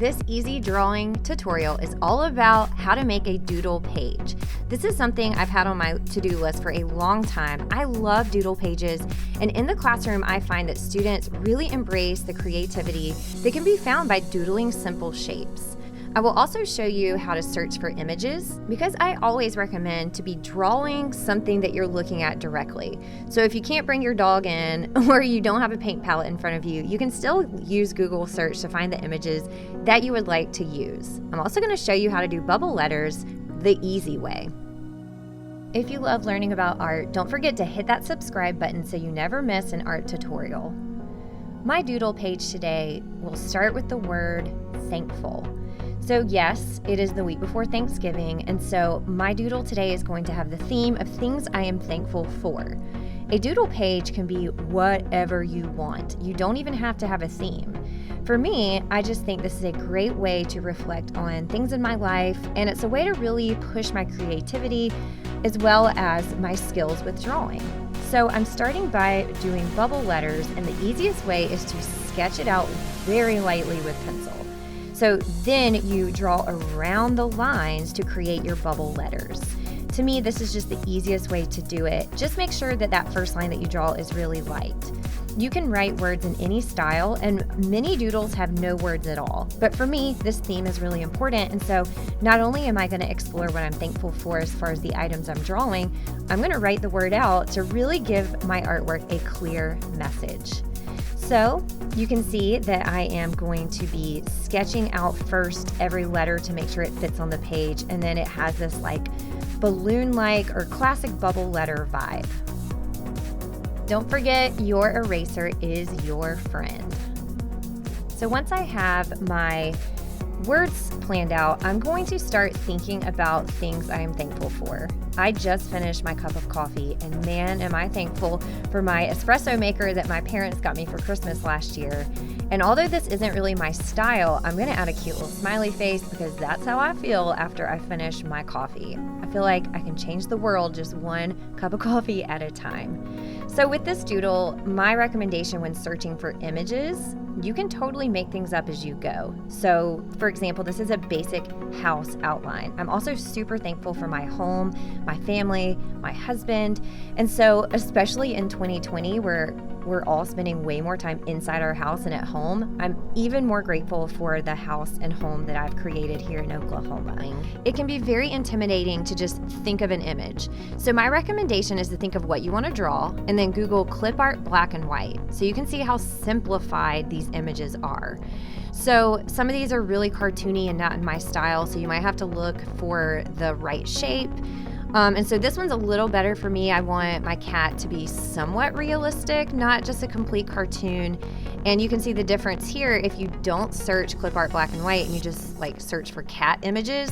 This easy drawing tutorial is all about how to make a doodle page. This is something I've had on my to-do list for a long time. I love doodle pages, and in the classroom I find that students really embrace the creativity that can be found by doodling simple shapes. I will also show you how to search for images because I always recommend to be drawing something that you're looking at directly. So if you can't bring your dog in or you don't have a paint palette in front of you, you can still use Google search to find the images that you would like to use. I'm also going to show you how to do bubble letters the easy way. If you love learning about art, don't forget to hit that subscribe button so you never miss an art tutorial. My doodle page today will start with the word thankful. So yes, it is the week before Thanksgiving, and so my doodle today is going to have the theme of things I am thankful for. A doodle page can be whatever you want. You don't even have to have a theme. For me, I just think this is a great way to reflect on things in my life, and it's a way to really push my creativity as well as my skills with drawing. So I'm starting by doing bubble letters, and the easiest way is to sketch it out very lightly with pencil. So then you draw around the lines to create your bubble letters. To me, this is just the easiest way to do it. Just make sure that that first line that you draw is really light. You can write words in any style, and many doodles have no words at all. But for me, this theme is really important, and so not only am I going to explore what I'm thankful for as far as the items I'm drawing, I'm going to write the word out to really give my artwork a clear message. So you can see that I am going to be sketching out first every letter to make sure it fits on the page, and then it has this like balloon-like or classic bubble letter vibe. Don't forget, your eraser is your friend. So once I have my words planned out, I'm going to start thinking about things I am thankful for. I just finished my cup of coffee, and man, am I thankful for my espresso maker that my parents got me for Christmas last year. And although this isn't really my style, I'm going to add a cute little smiley face because that's how I feel after I finish my coffee. I feel like I can change the world just one cup of coffee at a time. So with this doodle, my recommendation when searching for images, you can totally make things up as you go. So for example, this is a basic house outline. I'm also super thankful for my home, my family, my husband. And so especially in 2020, where we're all spending way more time inside our house and at home, I'm even more grateful for the house and home that I've created here in Oklahoma. It can be very intimidating to just think of an image. So my recommendation is to think of what you want to draw and then Google clip art black and white so you can see how simplified these images are. So some of these are really cartoony and not in my style, so you might have to look for the right shape. And so this one's a little better for me. I want my cat to be somewhat realistic, not just a complete cartoon. And you can see the difference here if you don't search clip art black and white and you just like search for cat images.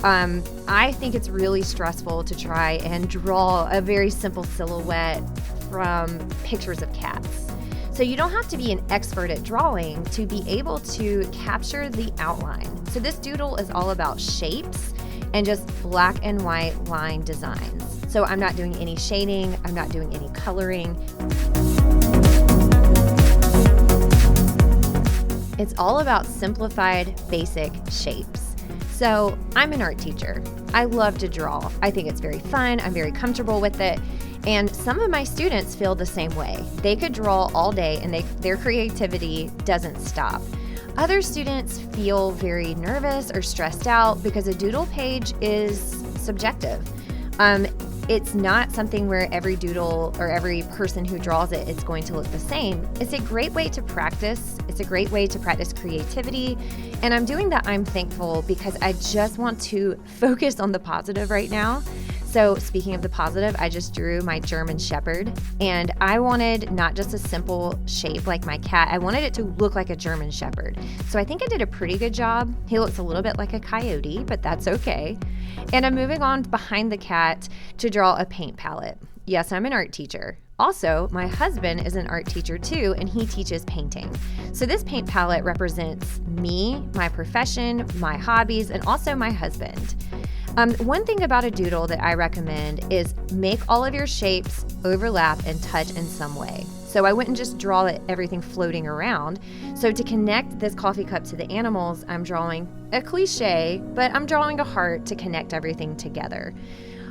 I think it's really stressful to try and draw a very simple silhouette from pictures of cats. So you don't have to be an expert at drawing to be able to capture the outline. So this doodle is all about shapes and just black and white line designs. So I'm not doing any shading, I'm not doing any coloring. It's all about simplified, basic shapes. So I'm an art teacher. I love to draw. I think it's very fun, I'm very comfortable with it. And some of my students feel the same way. They could draw all day and their creativity doesn't stop. Other students feel very nervous or stressed out because a doodle page is subjective. It's not something where every doodle or every person who draws it is going to look the same. It's a great way to practice. It's a great way to practice creativity. And I'm doing that I'm thankful because I just want to focus on the positive right now. So speaking of the positive, I just drew my German Shepherd, and I wanted not just a simple shape like my cat, I wanted it to look like a German Shepherd. So I think I did a pretty good job. He looks a little bit like a coyote, but that's okay. And I'm moving on behind the cat to draw a paint palette. Yes, I'm an art teacher. Also, my husband is an art teacher too, and he teaches painting. So this paint palette represents me, my profession, my hobbies, and also my husband. One thing about a doodle that I recommend is make all of your shapes overlap and touch in some way. So I wouldn't just draw everything floating around. So to connect this coffee cup to the animals, I'm drawing a cliche, but I'm drawing a heart to connect everything together.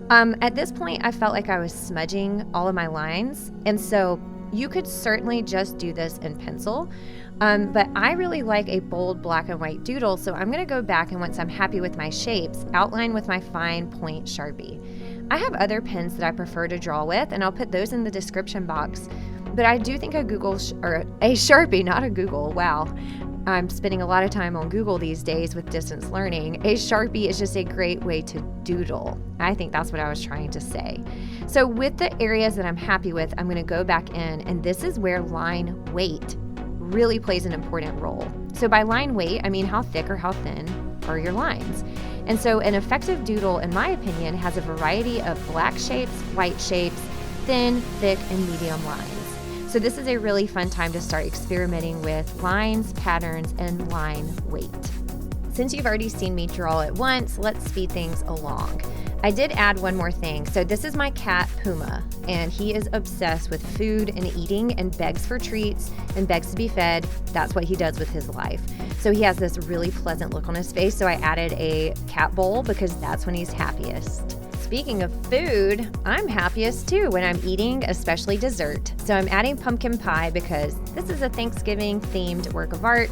At this point, I felt like I was smudging all of my lines, and so you could certainly just do this in pencil, but I really like a bold black and white doodle, so I'm going to go back and once I'm happy with my shapes, outline with my fine point Sharpie. I have other pens that I prefer to draw with, and I'll put those in the description box, but I do think a Sharpie, not a Google, wow. I'm spending a lot of time on Google these days with distance learning. A Sharpie is just a great way to doodle. I think that's what I was trying to say. So with the areas that I'm happy with, I'm going to go back in, and this is where line weight really plays an important role. So by line weight, I mean how thick or how thin are your lines. And so an effective doodle, in my opinion, has a variety of black shapes, white shapes, thin, thick, and medium lines. So this is a really fun time to start experimenting with lines, patterns, and line weight. Since you've already seen me draw it once, let's speed things along. I did add one more thing. So this is my cat, Puma, and he is obsessed with food and eating and begs for treats and begs to be fed. That's what he does with his life. So he has this really pleasant look on his face, so I added a cat bowl because that's when he's happiest. Speaking of food, I'm happiest too when I'm eating, especially dessert. So I'm adding pumpkin pie because this is a Thanksgiving themed work of art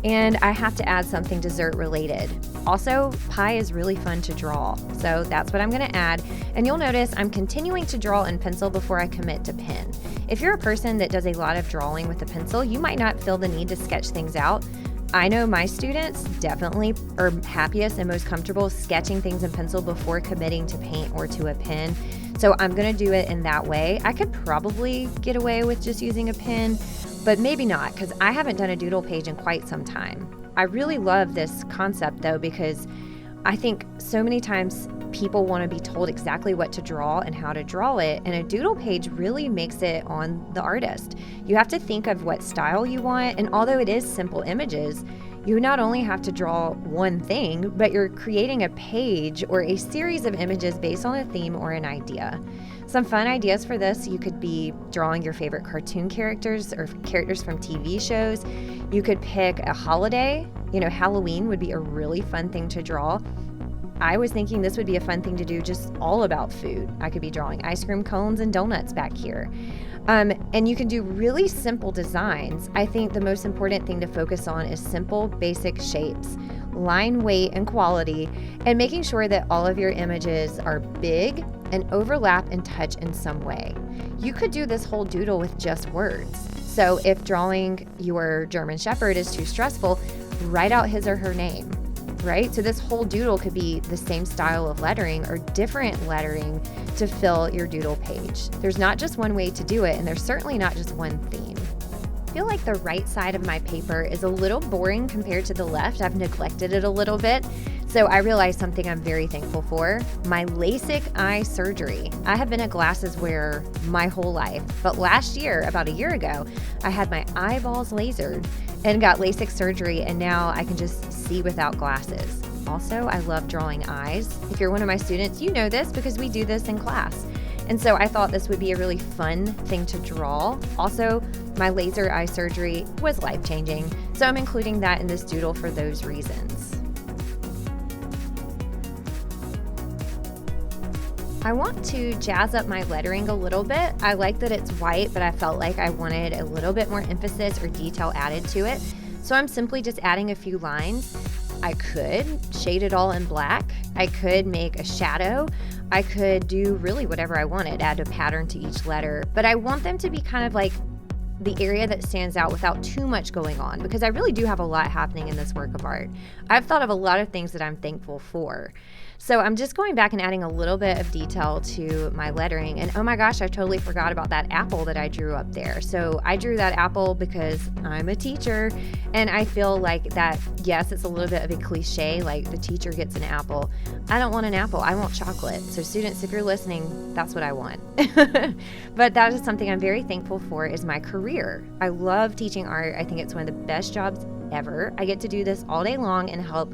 and I have to add something dessert related. Also, pie is really fun to draw, so that's what I'm going to add. And you'll notice I'm continuing to draw in pencil before I commit to pen. If you're a person that does a lot of drawing with a pencil, you might not feel the need to sketch things out. I know my students definitely are happiest and most comfortable sketching things in pencil before committing to paint or to a pen. So I'm going to do it in that way. I could probably get away with just using a pen, but maybe not because I haven't done a doodle page in quite some time. I really love this concept though because I think so many times people want to be told exactly what to draw and how to draw it, and a doodle page really makes it on the artist. You have to think of what style you want, and although it is simple images, you not only have to draw one thing, but you're creating a page or a series of images based on a theme or an idea. Some fun ideas for this, you could be drawing your favorite cartoon characters or characters from TV shows. You could pick a holiday. Halloween would be a really fun thing to draw. I was thinking this would be a fun thing to do just all about food. I could be drawing ice cream cones and donuts back here. And you can do really simple designs. I think the most important thing to focus on is simple, basic shapes, line weight and quality, and making sure that all of your images are big and overlap and touch in some way. You could do this whole doodle with just words. So if drawing your German Shepherd is too stressful, write out his or her name. Right? So this whole doodle could be the same style of lettering or different lettering to fill your doodle page. There's not just one way to do it, and there's certainly not just one theme. I feel like the right side of my paper is a little boring compared to the left. I've neglected it a little bit. So I realized something I'm very thankful for, my LASIK eye surgery. I have been a glasses wearer my whole life, but last year, about a year ago, I had my eyeballs lasered and got LASIK surgery, and now I can just see without glasses. Also, I love drawing eyes. If you're one of my students, you know this because we do this in class. And so I thought this would be a really fun thing to draw. Also, my laser eye surgery was life-changing, so I'm including that in this doodle for those reasons. I want to jazz up my lettering a little bit. I like that it's white, but I felt like I wanted a little bit more emphasis or detail added to it. So I'm simply just adding a few lines. I could shade it all in black. I could make a shadow. I could do really whatever I wanted, add a pattern to each letter, but I want them to be kind of like the area that stands out without too much going on, because I really do have a lot happening in this work of art. I've thought of a lot of things that I'm thankful for. So I'm just going back and adding a little bit of detail to my lettering. And oh my gosh, I totally forgot about that apple that I drew up there. So I drew that apple because I'm a teacher, and I feel like that, yes, it's a little bit of a cliche, like the teacher gets an apple. I don't want an apple, I want chocolate. So students, if you're listening, that's what I want. But that is something I'm very thankful for, is my career. I love teaching art. I think it's one of the best jobs ever. I get to do this all day long and help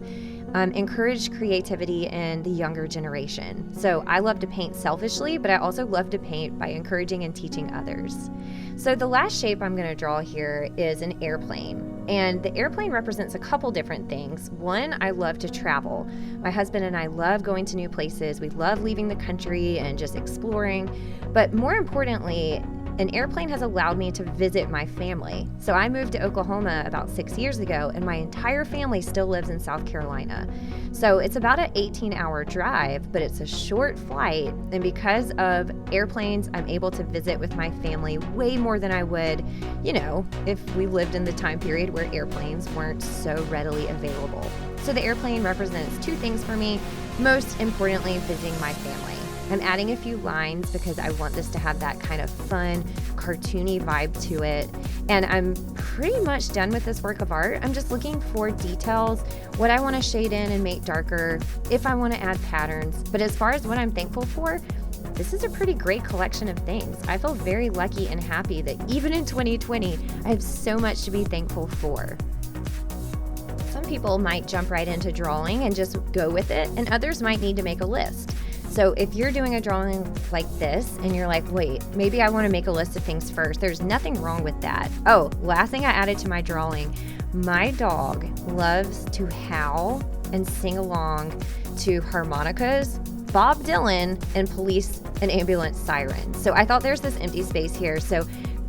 encourage creativity in the younger generation. So I love to paint selfishly, but I also love to paint by encouraging and teaching others. So the last shape I'm going to draw here is an airplane. And the airplane represents a couple different things. One, I love to travel. My husband and I love going to new places. We love leaving the country and just exploring. But more importantly, an airplane has allowed me to visit my family. So I moved to Oklahoma about 6 years ago, and my entire family still lives in South Carolina. So it's about an 18-hour drive, but it's a short flight. And because of airplanes, I'm able to visit with my family way more than I would, if we lived in the time period where airplanes weren't so readily available. So the airplane represents two things for me. Most importantly, visiting my family. I'm adding a few lines because I want this to have that kind of fun, cartoony vibe to it. And I'm pretty much done with this work of art. I'm just looking for details, what I want to shade in and make darker, if I want to add patterns. But as far as what I'm thankful for, this is a pretty great collection of things. I feel very lucky and happy that even in 2020, I have so much to be thankful for. Some people might jump right into drawing and just go with it, and others might need to make a list. So if you're doing a drawing like this and you're like, wait, maybe I want to make a list of things first, there's nothing wrong with that. Oh, last thing I added to my drawing, my dog loves to howl and sing along to harmonicas, Bob Dylan, and police and ambulance sirens. So I thought there's this empty space here. So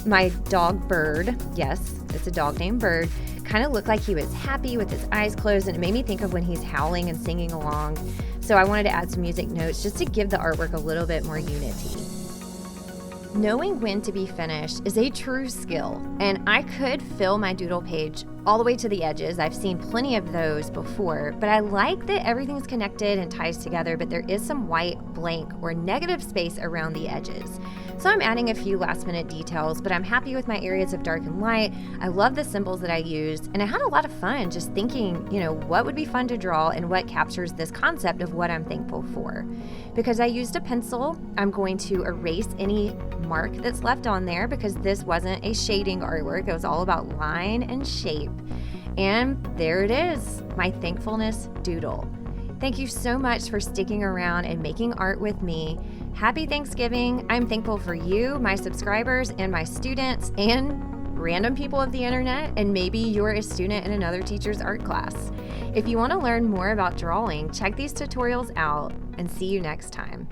my dog Bird, yes, it's a dog named Bird, kind of looked like he was happy with his eyes closed, and it made me think of when he's howling and singing along. So I wanted to add some music notes just to give the artwork a little bit more unity. Knowing when to be finished is a true skill, and I could fill my doodle page all the way to the edges. I've seen plenty of those before, but I like that everything's connected and ties together, but there is some white, blank, or negative space around the edges. So I'm adding a few last minute details, but I'm happy with my areas of dark and light. I love the symbols that I used, and I had a lot of fun just thinking, what would be fun to draw and what captures this concept of what I'm thankful for. Because I used a pencil, I'm going to erase any mark that's left on there because this wasn't a shading artwork. It was all about line and shape. And there it is, my thankfulness doodle. Thank you so much for sticking around and making art with me. Happy Thanksgiving. I'm thankful for you, my subscribers, and my students, and random people of the internet, and maybe you're a student in another teacher's art class. If you want to learn more about drawing, check these tutorials out, and see you next time.